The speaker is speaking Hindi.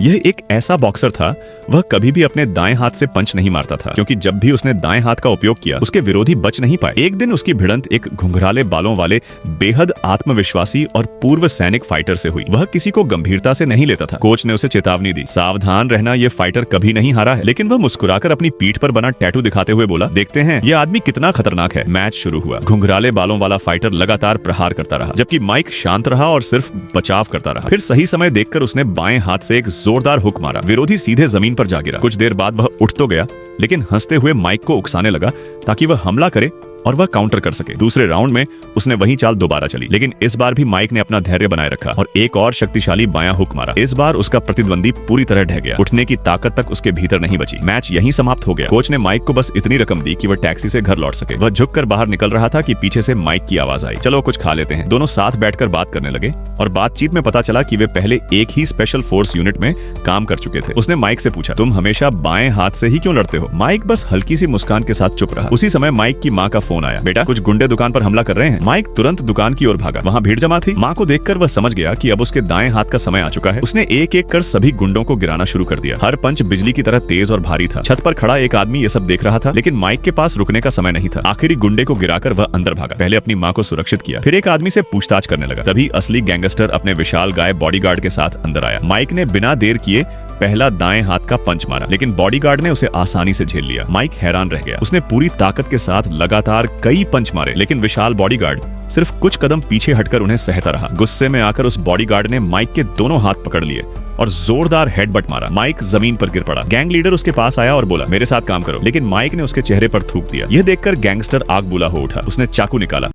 यह एक ऐसा बॉक्सर था, वह कभी भी अपने दाएं हाथ से पंच नहीं मारता था, क्योंकि जब भी उसने दाएं हाथ का उपयोग किया उसके विरोधी बच नहीं पाए। एक दिन उसकी भिड़ंत एक घुंघराले बालों वाले बेहद आत्मविश्वासी और पूर्व सैनिक फाइटर से हुई। वह किसी को गंभीरता से नहीं लेता था। कोच ने उसे चेतावनी दी, सावधान रहना, ये फाइटर कभी नहीं हारा है। लेकिन वह मुस्कुराकर अपनी पीठ पर बना टैटू दिखाते हुए बोला, देखते हैं ये आदमी कितना खतरनाक है। मैच शुरू हुआ। घुंघराले बालों वाला फाइटर लगातार प्रहार करता रहा, जबकि माइक शांत रहा और सिर्फ बचाव करता रहा। फिर सही समय देखकर उसने बाएं हाथ से एक जोरदार हुक मारा। विरोधी सीधे जमीन पर जा गिरा। कुछ देर बाद वह उठ तो गया, लेकिन हंसते हुए माइक को उकसाने लगा ताकि वह हमला करे और वह काउंटर कर सके। दूसरे राउंड में उसने वही चाल दोबारा चली, लेकिन इस बार भी माइक ने अपना धैर्य बनाए रखा और एक और शक्तिशाली बायां हुक मारा। इस बार उसका प्रतिद्वंदी पूरी तरह ढह गया। उठने की ताकत तक उसके भीतर नहीं बची। मैच यहीं समाप्त हो गया। कोच ने माइक को बस इतनी रकम दी कि वह टैक्सी से घर लौट सके। वह झुककर बाहर निकल रहा था कि पीछे से माइक की आवाज आई, चलो कुछ खा लेते हैं। दोनों साथ बैठकर बात करने लगे और बातचीत में पता चला कि वे पहले एक ही स्पेशल फोर्स यूनिट में काम कर चुके थे। उसने माइक से पूछा, तुम हमेशा बाएं हाथ से ही क्यों लड़ते हो? माइक बस हल्की सी मुस्कान के साथ चुप रहा। उसी समय माइक की माँ का फोन आया, बेटा कुछ गुंडे दुकान पर हमला कर रहे हैं। माइक तुरंत दुकान की ओर भागा। वहाँ भीड़ जमा थी। माँ को देखकर वह समझ गया कि अब उसके दाएं हाथ का समय आ चुका है। उसने एक एक कर सभी गुंडों को गिराना शुरू कर दिया। हर पंच बिजली की तरह तेज और भारी था। छत पर खड़ा एक आदमी ये सब देख रहा था, लेकिन माइक के पास रुकने का समय नहीं था। आखिरी गुंडे को गिराकर वह अंदर भागा। पहले अपनी माँ को सुरक्षित किया, फिर एक आदमी से पूछताछ करने लगा। तभी असली गैंगस्टर अपने विशाल गाय बॉडीगार्ड के साथ अंदर आया। माइक ने बिना देर किए पहला दाएं हाथ का पंच मारा, लेकिन बॉडीगार्ड ने उसे आसानी से झेल लिया। माइक हैरान रह गया। उसने पूरी ताकत के साथ लगातार कई पंच मारे, लेकिन विशाल बॉडीगार्ड सिर्फ कुछ कदम पीछे हटकर उन्हें सहता रहा। गुस्से में आकर उस बॉडीगार्ड ने माइक के दोनों हाथ पकड़ लिए और जोरदार हेडबट मारा। माइक जमीन पर गिर पड़ा। गैंग लीडर उसके पास आया और बोला, मेरे साथ काम करो, लेकिन माइक ने उसके चेहरे पर थूक दिया। यह देखकर गैंगस्टर आग बुला हो उठा। उसने चाकू निकाला